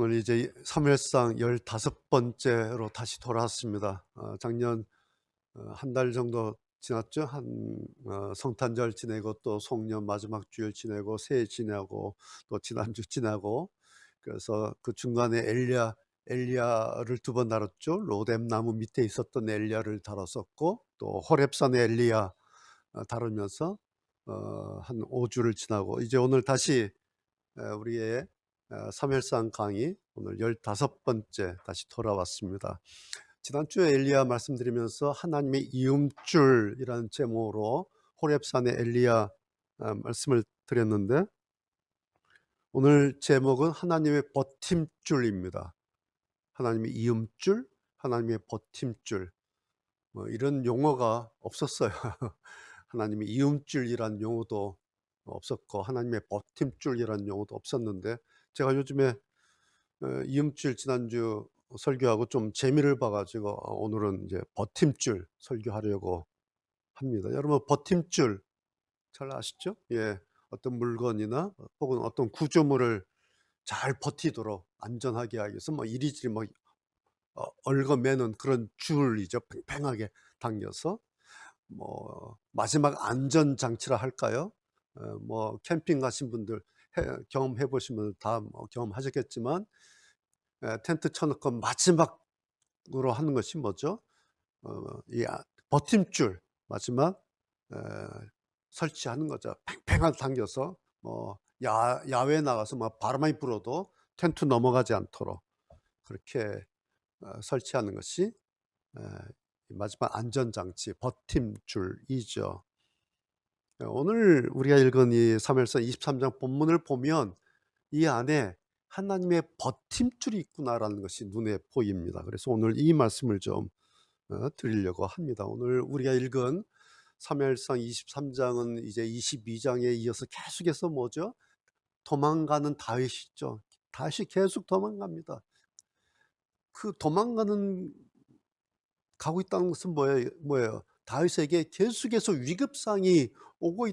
오늘 이제 사무엘상 15번째로 다시 돌아왔습니다. 작년 한 달 정도 지났죠. 성탄절 지내고 또 송년 마지막 주일 지내고 새해 지내고 또 지난주 지나고, 그래서 그 중간에 엘리야를 2번 다뤘죠. 로뎀 나무 밑에 있었던 엘리야를 다뤘었고, 또 호렙산의 엘리야 다루면서 한 5주를 지나고, 이제 오늘 다시 우리의 사무엘상 강의 오늘 15번째 다시 돌아왔습니다. 지난주에 엘리야 말씀드리면서 하나님의 이음줄이라는 제목으로 호렙산의 엘리야 말씀을 드렸는데, 오늘 제목은 하나님의 버팀줄입니다. 하나님의 이음줄, 하나님의 버팀줄, 이런 용어가 없었어요. 하나님의 이음줄이란 용어도 없었고 하나님의 버팀줄이란 용어도 없었는데, 제가 요즘에 이음줄 지난주 설교하고 좀 재미를 봐가지고 오늘은 이제 버팀줄 설교하려고 합니다. 여러분, 버팀줄 잘 아시죠? 예, 어떤 물건이나 혹은 어떤 구조물을 잘 버티도록 안전하게 하기 위해서 이리저리 얽어매는 그런 줄이죠. 팽팽하게 당겨서 마지막 안전장치라 할까요? 캠핑 가신 분들 경험해 보시면 다 경험하셨겠지만, 텐트 쳐놓고 마지막으로 하는 것이 뭐죠? 이 버팀줄 마지막 설치하는 거죠. 팽팽하게 당겨서 야외에 나가서 바람 많이 불어도 텐트 넘어가지 않도록 그렇게 설치하는 것이 마지막 안전장치 버팀줄이죠. 오늘 우리가 읽은 이 사무엘상 23장 본문을 보면 이 안에 하나님의 버팀줄이 있구나라는 것이 눈에 보입니다. 그래서 오늘 이 말씀을 좀 드리려고 합니다. 오늘 우리가 읽은 사무엘상 23장은 이제 22장에 이어서 계속해서 뭐죠? 도망가는 다윗이죠. 다윗이 계속 도망갑니다. 그 가고 있다는 것은 뭐예요? 다윗에게 계속해서 위급상이 오고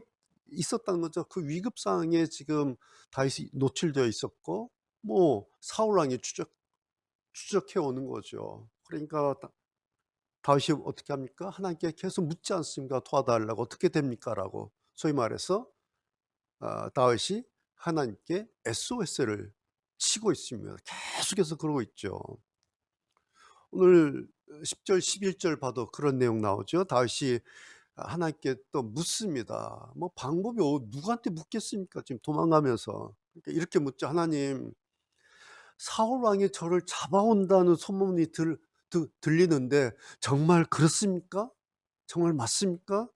있었다는 거죠. 그 위급상에 지금 다윗이 노출되어 있었고, 사울 왕이 추적해 오는 거죠. 그러니까 다윗이 어떻게 합니까? 하나님께 계속 묻지 않습니까? 도와달라고. 어떻게 됩니까? 라고. 소위 말해서 다윗이 하나님께 SOS를 치고 있습니다. 계속해서 그러고 있죠. 오늘 10절 11절 봐도 그런 내용 나오죠. 다윗이 하나님께 또 묻습니다. 방법이 누구한테 묻겠습니까? 지금 도망가면서. 그러니까 이렇게 묻죠. 하나님, 사울 왕이 저를 잡아온다는 소문이 들리는데 정말 그렇습니까? 정말 맞습니까?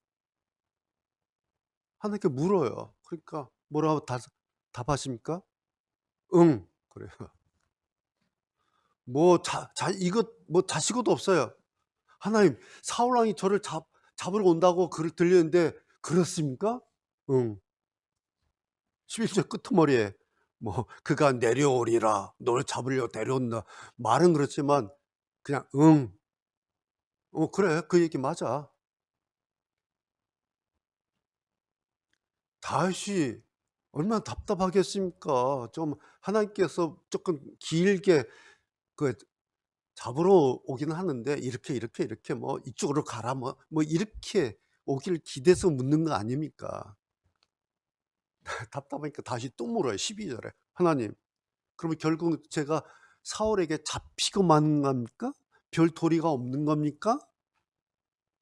하나님께 물어요. 그러니까 뭐라고 답하십니까? 응. 그래요. 이것 자시고도 없어요. 하나님, 사울 왕이 저를 잡으러 온다고 들리는데 그렇습니까? 응. 11절 끄트머리에 그가 내려오리라, 너를 잡으려고 내려온다. 말은 그렇지만 그냥 응. 그래, 그 얘기 맞아. 다윗이 얼마나 답답하겠습니까? 좀 하나님께서 조금 길게 그 잡으러 오기는 하는데 이렇게 이쪽으로 가라 이렇게 오기를 기대서 묻는 거 아닙니까? 답답하니까 다시 또 물어요. 12절에 하나님, 그러면 결국 제가 사울에게 잡히고 마는 겁니까? 별 도리가 없는 겁니까?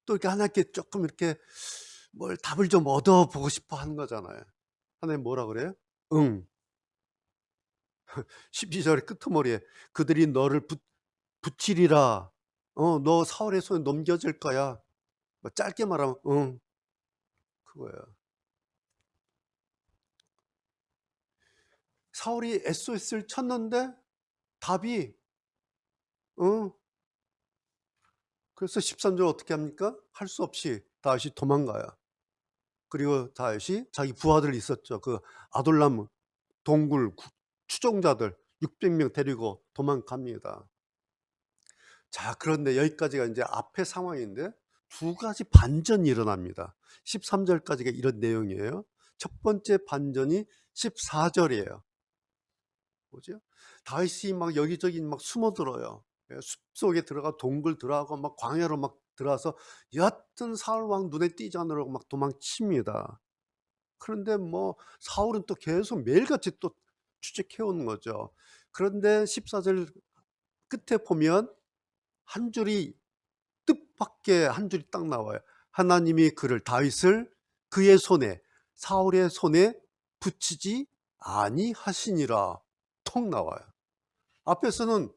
또 이렇게 하나님께 조금 이렇게 뭘 답을 좀 얻어보고 싶어 하는 거잖아요. 하나님 뭐라 그래요? 응. 12절의 끄트머리에 그들이 너를 붙이리라. 너 사울의 손에 넘겨질 거야. 짧게 말하면 응. 그거예요. 사울이 SOS를 쳤는데 답이 응. 그래서 13절 어떻게 합니까? 할 수 없이 다윗이 도망가요. 그리고 다윗이 자기 부하들 있었죠. 그 아둘람 동굴 추종자들 600명 데리고 도망갑니다. 자, 그런데 여기까지가 이제 앞의 상황인데 2가지 반전이 일어납니다. 13절까지가 이런 내용이에요. 첫 번째 반전이 14절이에요. 뭐죠? 다윗이 막 여기저기 막 숨어들어요. 예, 숲속에 들어가 동굴 들어가고 막 광야로 막 들어와서 여하튼 사울 왕 눈에 띄지 않으려고 막 도망칩니다. 그런데 뭐 사울은 또 계속 매일같이 또 추적해 오는 거죠. 그런데 14절 끝에 보면 한 줄이 뜻밖의 한 줄이 딱 나와요. 하나님이 그를 다윗을 그의 손에 사울의 손에 붙이지 아니하시니라 턱 나와요. 앞에서는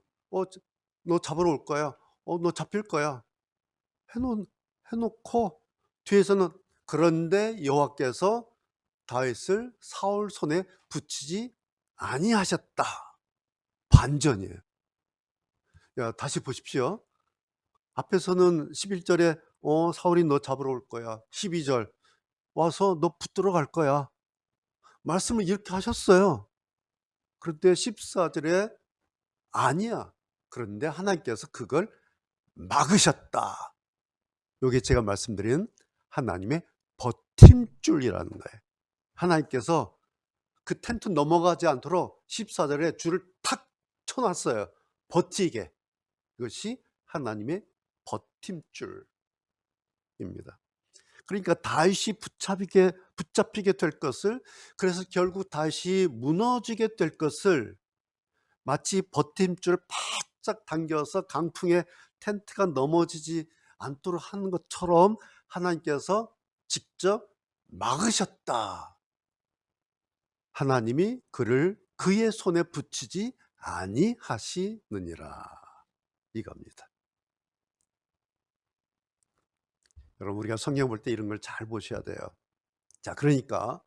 너 잡으러 올 거야. 너 잡힐 거야. 해놓고 뒤에서는 그런데 여호와께서 다윗을 사울 손에 붙이지 아니하셨다. 반전이에요. 야, 다시 보십시오. 앞에서는 11절에 사울이 너 잡으러 올 거야. 12절 와서 너 붙들어 갈 거야. 말씀을 이렇게 하셨어요. 그런데 14절에 아니야. 그런데 하나님께서 그걸 막으셨다. 이게 제가 말씀드린 하나님의 버팀줄이라는 거예요. 하나님께서 그 텐트 넘어가지 않도록 14절에 줄을 탁 쳐놨어요. 버티게. 이것이 하나님의 버팀줄입니다. 그러니까 다윗이 붙잡히게 될 것을, 그래서 결국 다윗이 무너지게 될 것을 마치 버팀줄을 바짝 당겨서 강풍에 텐트가 넘어지지 않도록 하는 것처럼 하나님께서 직접 막으셨다. 하나님이 그를 그의 손에 붙이지 아니하시느니라. 이겁니다. 여러분, 우리가 성경 볼 때 이런 걸 잘 보셔야 돼요. 자, 그러니까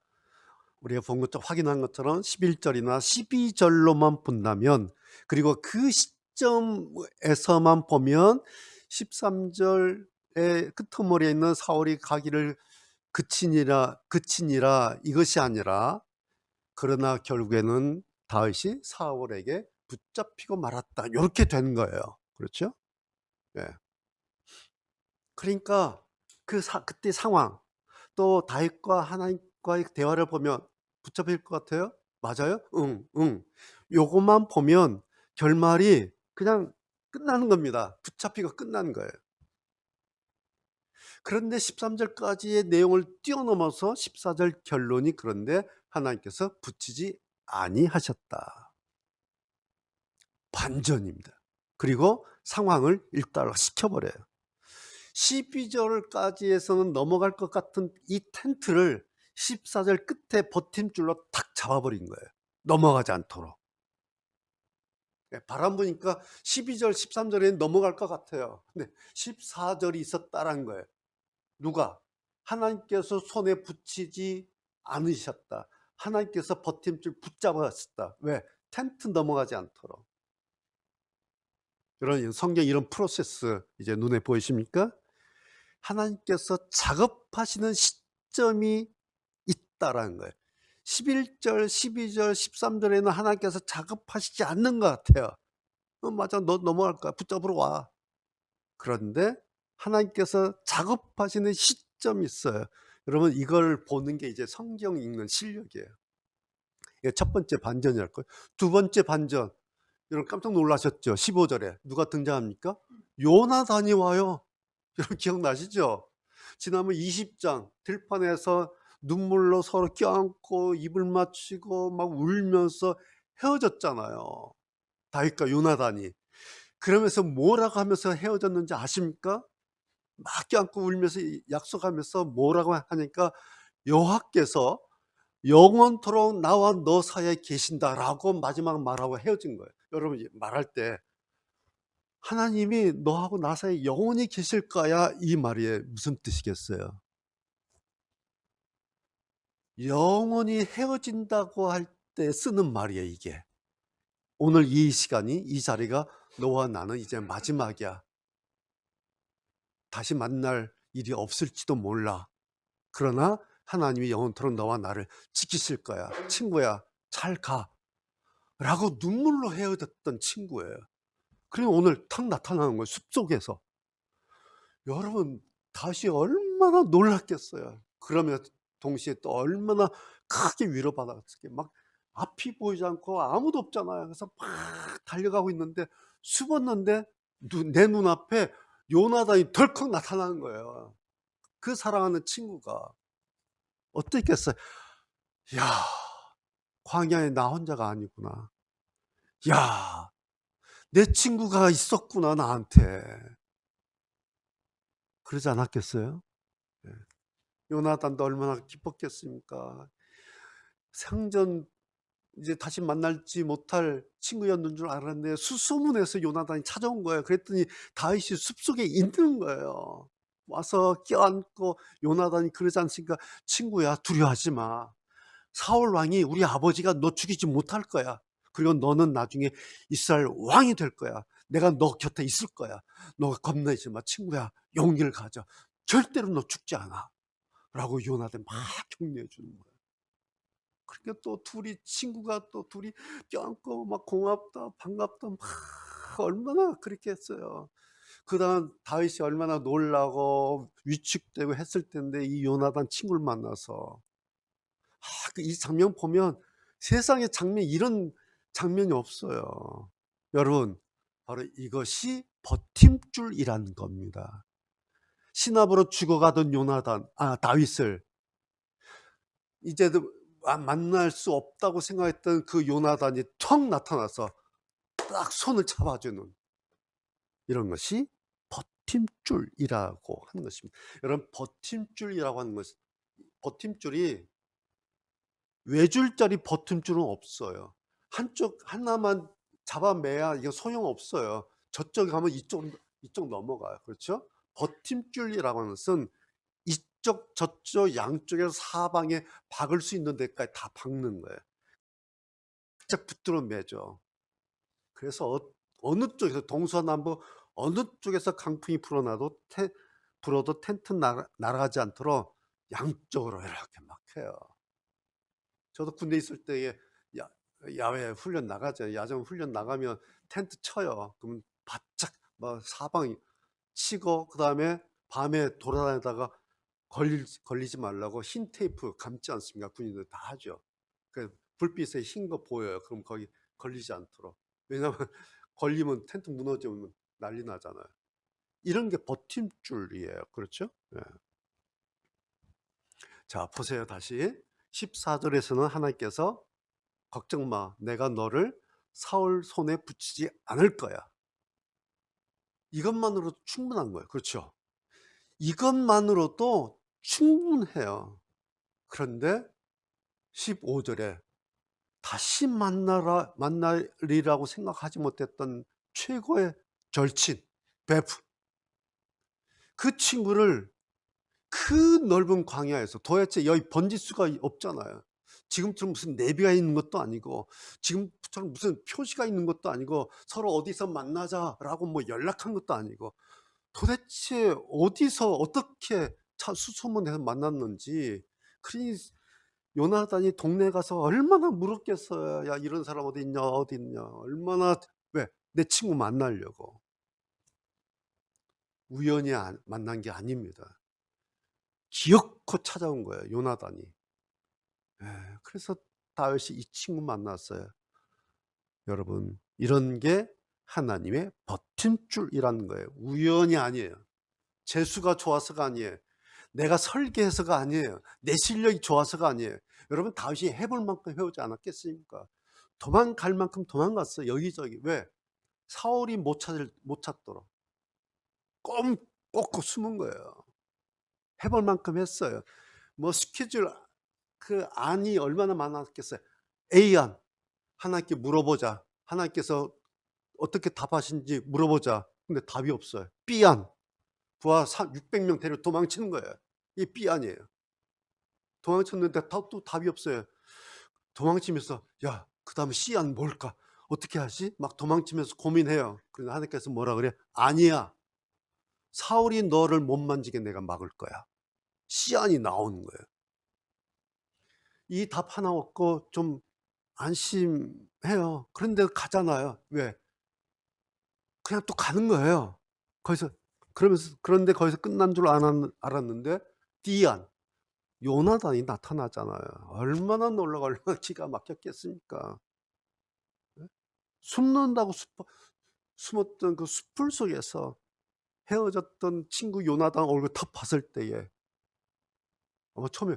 우리가 본 것처럼 확인한 것처럼 11절이나 12절로만 본다면, 그리고 그 시점에서만 보면 13절의 끄트머리에 있는 사울이 가기를 그치니라 이것이 아니라, 그러나 결국에는 다윗이 사울에게 붙잡히고 말았다. 이렇게 된 거예요. 그렇죠? 예. 그러니까 그때 상황, 또 다윗과 하나님과의 대화를 보면 붙잡힐 것 같아요? 맞아요? 응. 요것만 보면 결말이 그냥 끝나는 겁니다. 붙잡히고 끝나는 거예요. 그런데 13절까지의 내용을 뛰어넘어서 14절 결론이, 그런데 하나님께서 붙이지 아니하셨다. 반전입니다. 그리고 상황을 일단락시켜버려요. 12절까지에서는 넘어갈 것 같은 이 텐트를 14절 끝에 버팀줄로 탁 잡아버린 거예요. 넘어가지 않도록. 바람 부니까 12절, 13절에 넘어갈 것 같아요. 근데 14절이 있었다는 거예요. 누가? 하나님께서 손에 붙이지 않으셨다. 하나님께서 버팀줄 붙잡았다. 왜? 텐트 넘어가지 않도록. 이런 성경 이런 프로세스 이제 눈에 보이십니까? 하나님께서 작업하시는 시점이 있다라는 거예요. 11절, 12절, 13절에는 하나님께서 작업하시지 않는 것 같아요. 맞아, 너 넘어갈 거야. 붙잡으러 와. 그런데 하나님께서 작업하시는 시점이 있어요. 여러분, 이걸 보는 게 이제 성경 읽는 실력이에요. 이게 첫 번째 반전이랄 거예요. 두 번째 반전, 여러분 깜짝 놀라셨죠? 15절에 누가 등장합니까? 요나단이 와요. 여러분 기억나시죠? 지난번 20장 들판에서 눈물로 서로 껴안고 입을 맞추고 막 울면서 헤어졌잖아요. 다윗과 요나단이. 그러면서 뭐라고 하면서 헤어졌는지 아십니까? 막 껴안고 울면서 약속하면서 뭐라고 하니까, 여호와께서 영원토록 나와 너 사이에 계신다라고 마지막 말하고 헤어진 거예요. 여러분, 말할 때 하나님이 너하고 나 사이에 영원히 계실 거야, 이 말이 무슨 뜻이겠어요? 영원히 헤어진다고 할 때 쓰는 말이에요, 이게. 오늘 이 시간이, 이 자리가 너와 나는 이제 마지막이야. 다시 만날 일이 없을지도 몰라. 그러나 하나님이 영원토록 너와 나를 지키실 거야. 친구야, 잘 가. 라고 눈물로 헤어졌던 친구예요. 그리고 오늘 탁 나타나는 거예요, 숲속에서. 여러분, 다시 얼마나 놀랐겠어요. 그러면 동시에 또 얼마나 크게 위로받았을게. 막 앞이 보이지 않고 아무도 없잖아요. 그래서 막 달려가고 있는데 숨었는데 내 눈앞에 요나단이 덜컥 나타나는 거예요. 그 사랑하는 친구가. 어떻겠어요? 야, 광야에 나 혼자가 아니구나. 야, 내 친구가 있었구나, 나한테. 그러지 않았겠어요? 예. 요나단도 얼마나 기뻤겠습니까? 생전 이제 다시 만날지 못할 친구였는 줄 알았는데 수소문해서 요나단이 찾아온 거예요. 그랬더니 다윗이 숲속에 있는 거예요. 와서 껴안고 요나단이 그러지 않습니까? 친구야, 두려워하지 마. 사울 왕이 우리 아버지가 너 죽이지 못할 거야. 그리고 너는 나중에 이스라엘 왕이 될 거야. 내가 너 곁에 있을 거야. 너 겁내지 마. 친구야, 용기를 가져. 절대로 너 죽지 않아. 라고 요나단 막 격려해 주는 거예요. 그러니까 또 둘이 친구가 또 둘이 껴안고 막 고맙다 반갑다 막 얼마나 그렇게 했어요. 그다음 다윗이 얼마나 놀라고 위축되고 했을 텐데 이 요나단 친구를 만나서 이 장면 보면 세상에 장면 이런 장면이 없어요. 여러분, 바로 이것이 버팀줄이라는 겁니다. 신압으로 죽어가던 다윗을 이제도 만날 수 없다고 생각했던 그 요나단이 턱 나타나서 딱 손을 잡아주는 이런 것이 버팀줄이라고 하는 것입니다. 여러분, 버팀줄이라고 하는 것은 버팀줄이 외줄짜리 버팀줄은 없어요. 한쪽 하나만 잡아매야 이거 소용없어요. 저쪽 가면 이쪽 넘어가요. 그렇죠? 버팀줄이라고 하는 것은 이쪽 저쪽 양쪽에서 사방에 박을 수 있는 데까지 다 박는 거예요. 쫙 붙들어 매죠. 그래서 어느 쪽에서 동서남북 어느 쪽에서 강풍이 불어도 텐트 날아가지 않도록 양쪽으로 이렇게 막 해요. 저도 군대 있을 때에 야외 훈련 나가죠. 야전 훈련 나가면 텐트 쳐요. 그러면 바짝 막 사방이 치고 그다음에 밤에 돌아다니다가 걸리지 말라고 흰 테이프 감지 않습니까? 군인들 다 하죠. 그 불빛에 흰 거 보여요. 그럼 거기 걸리지 않도록. 왜냐하면 걸리면 텐트 무너지면 난리 나잖아요. 이런 게 버팀줄이에요. 그렇죠? 네. 자, 보세요. 다시 14절에서는 하나님께서 걱정 마. 내가 너를 사울 손에 붙이지 않을 거야. 이것만으로도 충분한 거예요. 그렇죠? 이것만으로도 충분해요. 그런데 15절에 다시 만나리라고 생각하지 못했던 최고의 절친, 베프. 그 친구를 그 넓은 광야에서 도대체 여기 번질 수가 없잖아요. 지금처럼 무슨 내비가 있는 것도 아니고 지금처럼 무슨 표시가 있는 것도 아니고 서로 어디서 만나자라고 뭐 연락한 것도 아니고 도대체 어디서 어떻게 수소문해서 만났는지. 그러니 요나단이 동네 가서 얼마나 물었겠어요. 야, 이런 사람 어디 있냐 어디 있냐. 얼마나. 왜? 내 친구 만나려고. 우연히 만난 게 아닙니다. 기어코 찾아온 거예요, 요나단이. 그래서 다윗이 이 친구 만났어요. 여러분, 이런 게 하나님의 버팀줄이라는 거예요. 우연이 아니에요. 재수가 좋아서가 아니에요. 내가 설계해서가 아니에요. 내 실력이 좋아서가 아니에요. 여러분, 다윗이 해볼 만큼 해오지 않았겠습니까? 도망갈 만큼 도망갔어요. 여기저기. 왜? 사울이 못 찾도록 꼭 숨은 거예요. 해볼 만큼 했어요. 뭐 스케줄 그 안이 얼마나 많았겠어요. A안 하나님께 물어보자. 하나님께서 어떻게 답하신지 물어보자. 근데 답이 없어요. B안 부하 600명 데리고 도망치는 거예요. 이게 B안이에요. 도망쳤는데 또 답이 없어요. 도망치면서 야, 그 다음에 C안 뭘까? 어떻게 하지? 막 도망치면서 고민해요. 그러나 하나님께서 뭐라 그래? 아니야. 사울이 너를 못 만지게 내가 막을 거야. C안이 나오는 거예요. 이 답 하나 얻고 좀 안심해요. 그런데 가잖아요. 왜? 그냥 또 가는 거예요. 거기서 그런데 거기서 끝난 줄 알았는데 D안 요나단이 나타나잖아요. 얼마나 놀라고 얼마나 기가 막혔겠습니까. 예? 숨는다고 숨었던 그 숲풀 속에서 헤어졌던 친구 요나단 얼굴 탁 봤을 때에 아마 처음에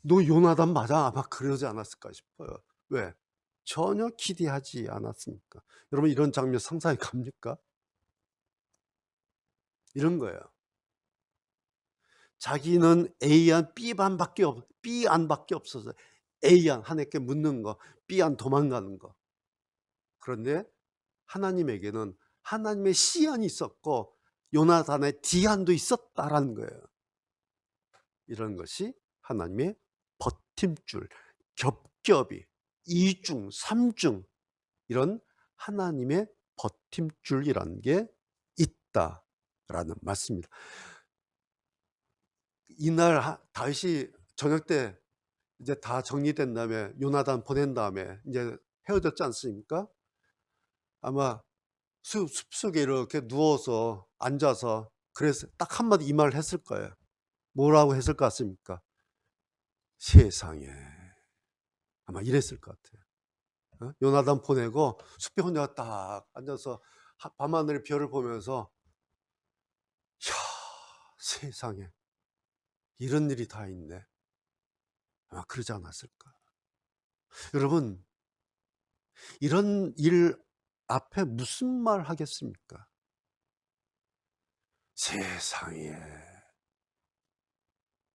"너 요나단 맞아?" 아마 그러지 않았을까 싶어요. 왜? 전혀 기대하지 않았으니까. 여러분 이런 장면 상상이 갑니까? 이런 거예요. 자기는 A안 B안밖에 없어서 A안 하나님께 묻는 거, B안 도망가는 거. 그런데 하나님에게는 하나님의 C안이 있었고 요나단의 D안도 있었다라는 거예요. 이런 것이 하나님의 버팀줄, 겹겹이, 이중, 삼중 이런 하나님의 버팀줄이라는 게 있다라는 말씀입니다. 이날 다윗이 저녁 때 이제 다 정리된 다음에 요나단 보낸 다음에 이제 헤어졌지 않습니까? 아마 숲속에 이렇게 누워서 앉아서 그래서 딱 한마디 이 말을 했을 거예요. 뭐라고 했을 것 같습니까? 세상에. 아마 이랬을 것 같아요. 요나단 보내고 숲에 혼자 딱 앉아서 밤하늘 별을 보면서 야, 세상에 이런 일이 다 있네. 아마 그러지 않았을까. 여러분 이런 일 앞에 무슨 말 하겠습니까? 세상에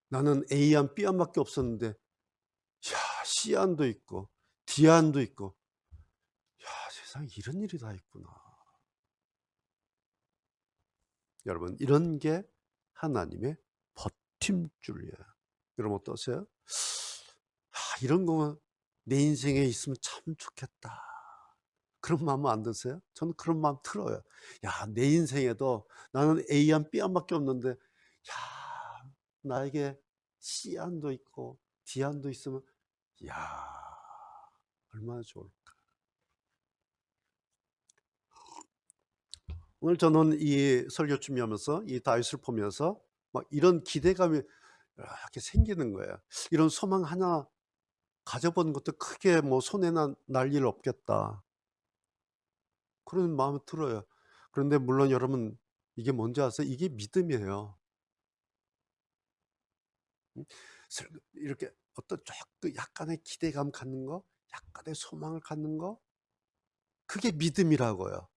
나는 A안 B안밖에 없었는데 야 C안도 있고 D안도 있고 야 세상에 이런 일이 다 있구나. 여러분 이런 게 하나님의 버팀줄이에요. 여러분 어떠세요? 이런 거 내 인생에 있으면 참 좋겠다. 그런 마음 안 드세요? 저는 그런 마음 들어요. 야, 내 인생에도 나는 A안 B안밖에 없는데 야, 나에게 C안도 있고 D안도 있으면 야, 얼마나 좋을까. 오늘 저는 이 설교 준비하면서 이 다윗을 보면서 막 이런 기대감이 이렇게 생기는 거예요. 이런 소망 하나 가져본 것도 크게 뭐 손해나 날 일 없겠다. 그런 마음이 들어요. 그런데 물론 여러분 이게 뭔지 아세요? 이게 믿음이에요. 음. 이렇게 어떤 조금 약간의 기대감 갖는 거, 약간의 소망을 갖는 거, 그게 믿음이라고요.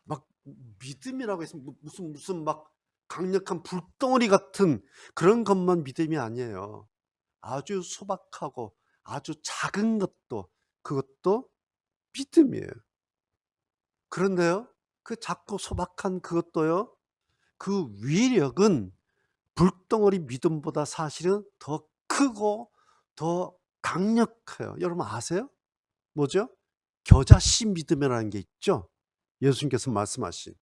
막 믿음이라고 해서 무슨 막 강력한 불덩어리 같은 그런 것만 믿음이 아니에요. 아주 소박하고 아주 작은 것도 그것도 믿음이에요. 그런데요, 그 작고 소박한 그것도요, 그 위력은 불덩어리 믿음보다 사실은 더 크고 더 강력해요. 여러분 아세요? 뭐죠? 겨자씨 믿음이라는 게 있죠. 예수님께서 말씀하신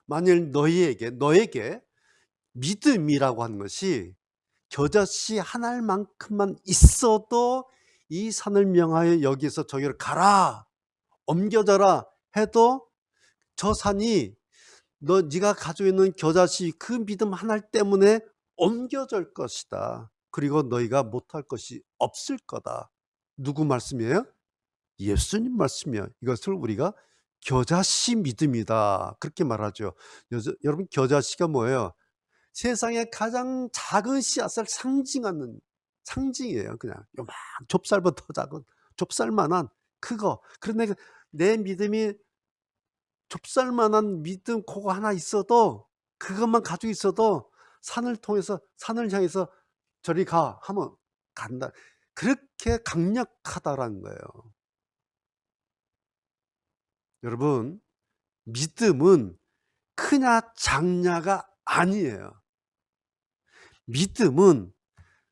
만일 너에게 믿음이라고 하는 것이 겨자씨 한 알만큼만 있어도 이 산을 명하여 여기서 저기로 가라 옮겨져라 해도 저 산이 네가 가지고 있는 겨자씨 그 믿음 하나 때문에 옮겨질 것이다. 그리고 너희가 못할 것이 없을 거다. 누구 말씀이에요? 예수님 말씀이에요. 이것을 우리가 겨자씨 믿음이다. 그렇게 말하죠. 여러분 겨자씨가 뭐예요? 세상에 가장 작은 씨앗을 상징하는 상징이에요. 그냥 요만 좁쌀보다 더 작은 좁쌀만한 그거. 그런데 내 믿음이 좁쌀만한 믿음 그거 하나 있어도 그것만 가지고 있어도 산을 향해서 저리 가 하면 간다. 그렇게 강력하다라는 거예요. 여러분 믿음은 크냐 작냐가 아니에요. 믿음은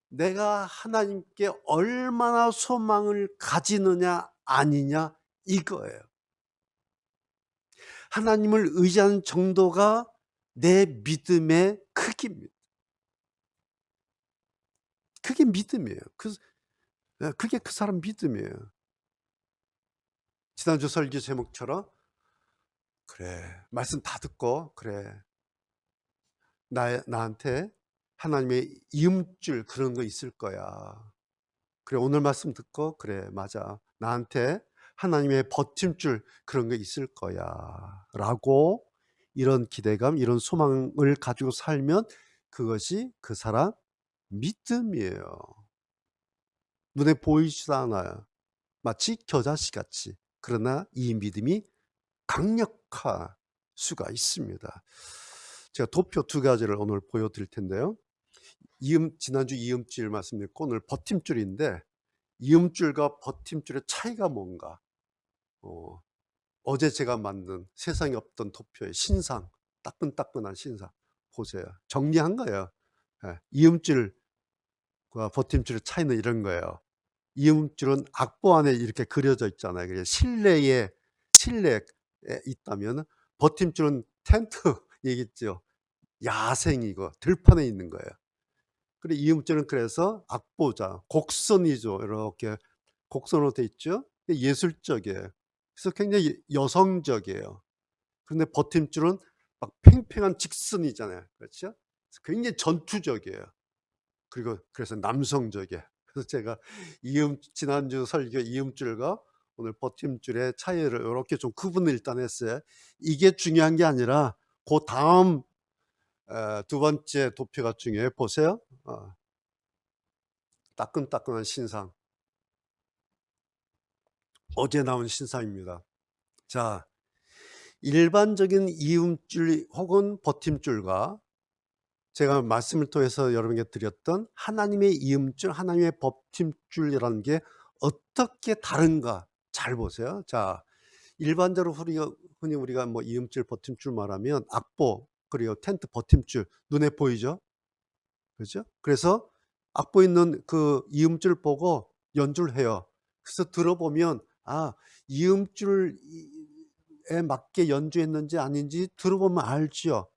내가 하나님께 얼마나 소망을 가지느냐 아니냐 이거예요. 하나님을 의지하는 정도가 내 믿음의 크기입니다. 그게 믿음이에요. 그게 그 사람 믿음이에요. 지난주 설교 제목처럼 그래 말씀 다 듣고 그래 나한테 하나님의 이음줄 그런 거 있을 거야. 그래, 오늘 말씀 듣고 그래, 맞아, 나한테 하나님의 버팀줄 그런 거 있을 거야 라고 이런 기대감, 이런 소망을 가지고 살면 그것이 그 사람 믿음이에요. 눈에 보이지도 않아요. 마치 겨자씨 같이. 그러나 이 믿음이 강력할 수가 있습니다. 제가 도표 두 가지를 오늘 보여드릴 텐데요. 지난주 이음줄 말씀드렸고 오늘 버팀줄인데, 이음줄과 버팀줄의 차이가 뭔가, 어제 제가 만든 세상에 없던 도표의 신상, 따끈따끈한 신상 보세요. 정리한 거예요. 이음줄과 버팀줄의 차이는 이런 거예요. 이음줄은 악보 안에 이렇게 그려져 있잖아요. 그래서 실내에 있다면, 버팀줄은 텐트 얘기했죠. 야생이고 들판에 있는 거예요. 그리고 이음줄은 그래서 악보자, 곡선이죠. 이렇게 곡선으로 돼 있죠. 예술적이에요. 그래서 굉장히 여성적이에요. 그런데 버팀줄은 막 팽팽한 직선이잖아요. 그렇죠? 굉장히 전투적이에요. 그리고 그래서 남성적이에요. 그래서 제가 지난주 설교 이음줄과 오늘 버팀줄의 차이를 이렇게 좀 구분을 일단 했어요. 이게 중요한 게 아니라 그 다음 두 번째 도표가 중요해요. 보세요. 따끈따끈한 신상. 어제 나온 신상입니다. 자, 일반적인 이음줄 혹은 버팀줄과 제가 말씀을 통해서 여러분에게 드렸던 하나님의 이음줄, 하나님의 버팀줄이라는 게 어떻게 다른가 잘 보세요. 자, 일반적으로 흔히 우리가 뭐 이음줄, 버팀줄 말하면 악보, 그리고 텐트, 버팀줄 눈에 보이죠? 그렇죠? 그래서 악보 있는 그 이음줄 보고 연주를 해요. 그래서 들어보면 이음줄에 맞게 연주했는지 아닌지 들어보면 알지요.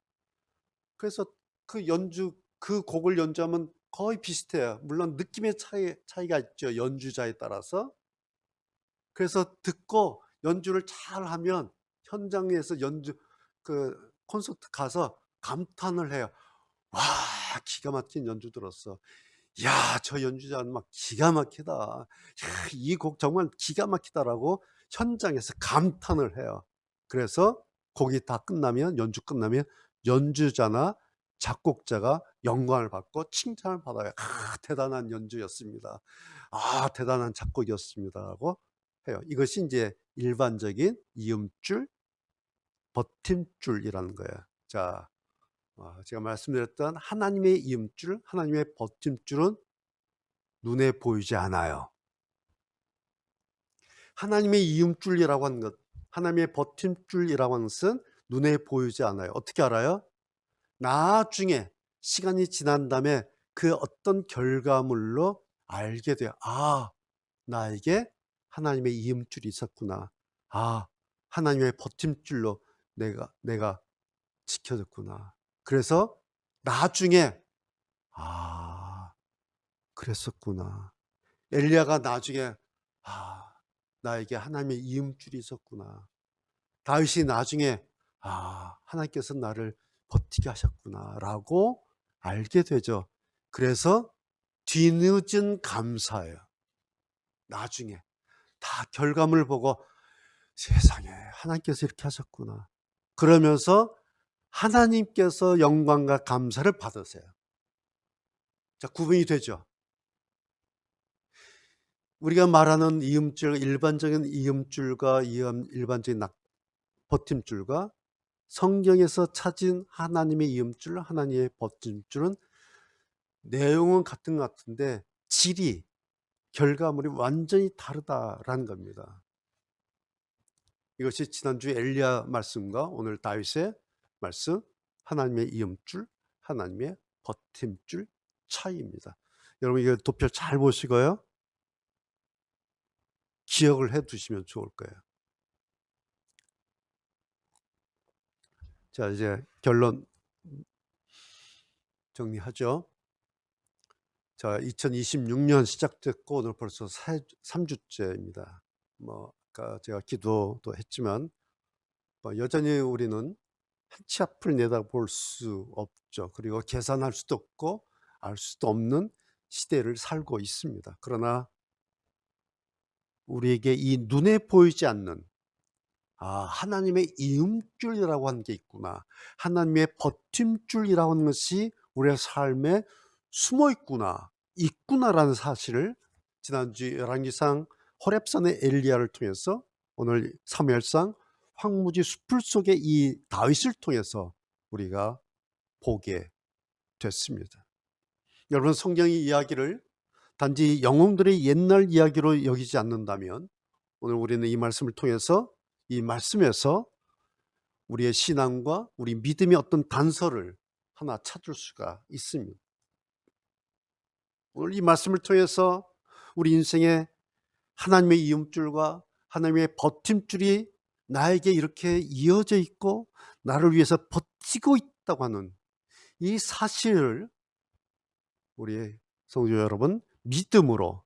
그래서 그 곡을 연주하면 거의 비슷해요. 물론 느낌의 차이가 있죠. 연주자에 따라서. 그래서 듣고 연주를 잘 하면 현장에서 콘서트 가서 감탄을 해요. 와, 기가 막힌 연주 들었어. 야, 저 연주자는 막 기가 막히다. 이 곡 정말 기가 막히다라고 현장에서 감탄을 해요. 그래서 곡이 다 끝나면, 연주 끝나면 연주자나 작곡자가 영광을 받고 칭찬을 받아요. 대단한 연주였습니다. 대단한 작곡이었습니다라고 해요. 이것이 이제 일반적인 이음줄, 버팀줄이라는 거예요. 자, 제가 말씀드렸던 하나님의 이음줄, 하나님의 버팀줄은 눈에 보이지 않아요. 하나님의 이음줄이라고 하는 것, 하나님의 버팀줄이라고 하는 것은 눈에 보이지 않아요. 어떻게 알아요? 나중에 시간이 지난 다음에 그 어떤 결과물로 알게 돼요. 나에게 하나님의 이음줄이 있었구나. 하나님의 버팀줄로 내가 지켜졌구나. 그래서 나중에 그랬었구나. 엘리야가 나중에 나에게 하나님의 이음줄이 있었구나. 다윗이 나중에 하나님께서 나를 버티게 하셨구나라고 알게 되죠. 그래서 뒤늦은 감사예요. 나중에 다 결과물 보고 세상에 하나님께서 이렇게 하셨구나. 그러면서 하나님께서 영광과 감사를 받으세요. 자, 구분이 되죠. 우리가 말하는 이음줄, 일반적인 이음줄과 일반적인 버팀줄과 성경에서 찾은 하나님의 이음줄, 하나님의 버팀줄은 내용은 같은 것 같은데 질이, 결과물이 완전히 다르다라는 겁니다. 이것이 지난주 엘리야 말씀과 오늘 다윗의 말씀, 하나님의 이음줄, 하나님의 버팀줄 차이입니다. 여러분 이거 도표 잘 보시고요. 기억을 해 두시면 좋을 거예요. 자, 이제 결론 정리하죠. 자, 2026년 시작됐고 오늘 벌써 3주째입니다. 아까 제가 기도도 했지만 여전히 우리는 한치 앞을 내다볼 수 없죠. 그리고 계산할 수도 없고 알 수도 없는 시대를 살고 있습니다. 그러나 우리에게 이 눈에 보이지 않는 하나님의 이음줄이라고 하는 게 있구나. 하나님의 버팀줄이라고 하는 것이 우리의 삶에 숨어 있구나라는 사실을 지난주 열왕기상 호렙산의 엘리야를 통해서, 오늘 사무엘상 황무지 숲을 속의 이 다윗을 통해서 우리가 보게 됐습니다. 여러분, 성경의 이야기를 단지 영웅들의 옛날 이야기로 여기지 않는다면 오늘 우리는 이 말씀을 통해서, 이 말씀에서 우리의 신앙과 우리 믿음의 어떤 단서를 하나 찾을 수가 있습니다. 오늘 이 말씀을 통해서 우리 인생에 하나님의 이음줄과 하나님의 버팀줄이 나에게 이렇게 이어져 있고 나를 위해서 버티고 있다고 하는 이 사실을 우리 성도 여러분, 믿음으로,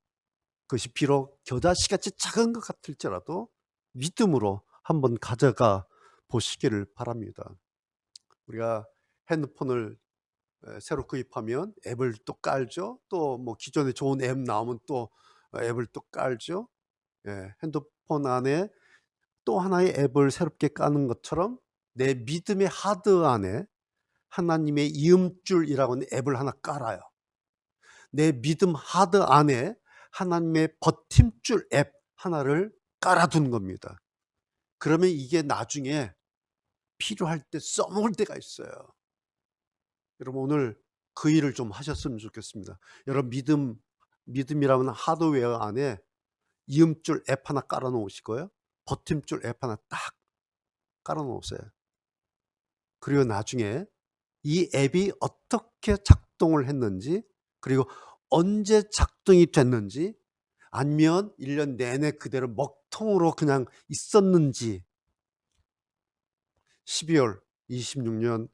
그것이 비록 겨자씨같이 작은 것 같을지라도 믿음으로 한번 가져가 보시기를 바랍니다. 우리가 핸드폰을 새로 구입하면 앱을 또 깔죠. 또 뭐 기존에 좋은 앱 나오면 또 앱을 또 깔죠. 핸드폰 안에 또 하나의 앱을 새롭게 까는 것처럼 내 믿음의 하드 안에 하나님의 이음줄이라고 하는 앱을 하나 깔아요. 내 믿음 하드 안에 하나님의 버팀줄 앱 하나를 깔아둔 겁니다. 그러면 이게 나중에 필요할 때 써먹을 때가 있어요. 여러분, 오늘 그 일을 좀 하셨으면 좋겠습니다. 여러분, 믿음이라는 하드웨어 안에 이음줄 앱 하나 깔아 놓으시고요, 버팀줄 앱 하나 딱 깔아 놓으세요. 그리고 나중에 이 앱이 어떻게 작동을 했는지, 그리고 언제 작동이 됐는지, 아니면 1년 내내 그대로 먹통으로 그냥 있었는지, 12월 26년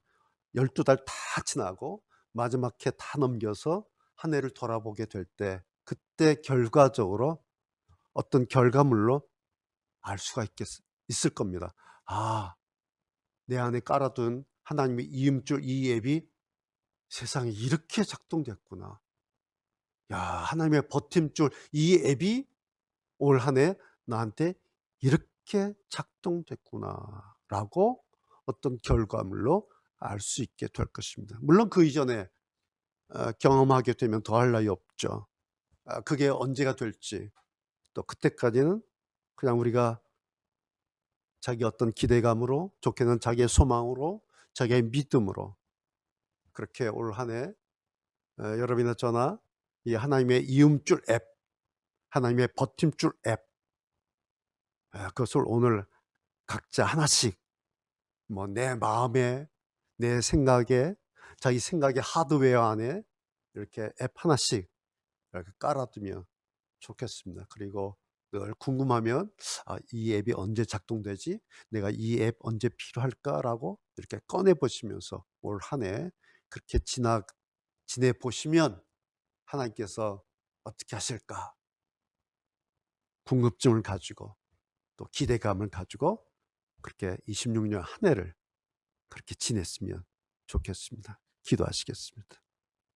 12달 다 지나고 마지막 해 다 넘겨서 한 해를 돌아보게 될 때, 그때 결과적으로 어떤 결과물로 알 수가 있을 겁니다. 내 안에 깔아둔 하나님의 이음줄 이 앱이 세상에 이렇게 작동됐구나. 하나님의 버팀줄 이 앱이 올 한 해 나한테 이렇게 작동됐구나 라고 어떤 결과물로 알 수 있게 될 것입니다. 물론 그 이전에 경험하게 되면 더할 나위 없죠. 그게 언제가 될지, 또 그때까지는 그냥 우리가 자기 어떤 기대감으로, 좋게는 자기의 소망으로, 자기의 믿음으로 그렇게 올 한 해 여러분이나 저나 이 하나님의 이음줄 앱, 하나님의 버팀줄 앱, 그것을 오늘 각자 하나씩 내 마음에, 내 생각에, 자기 생각의 하드웨어 안에 이렇게 앱 하나씩 이렇게 깔아두면 좋겠습니다. 그리고 늘 궁금하면 이 앱이 언제 작동되지? 내가 이 앱 언제 필요할까라고 이렇게 꺼내 보시면서 올 한 해 그렇게 지내 보시면 하나님께서 어떻게 하실까 궁금증을 가지고, 또 기대감을 가지고 그렇게 26년 한 해를 그렇게 지냈으면 좋겠습니다. 기도하시겠습니다.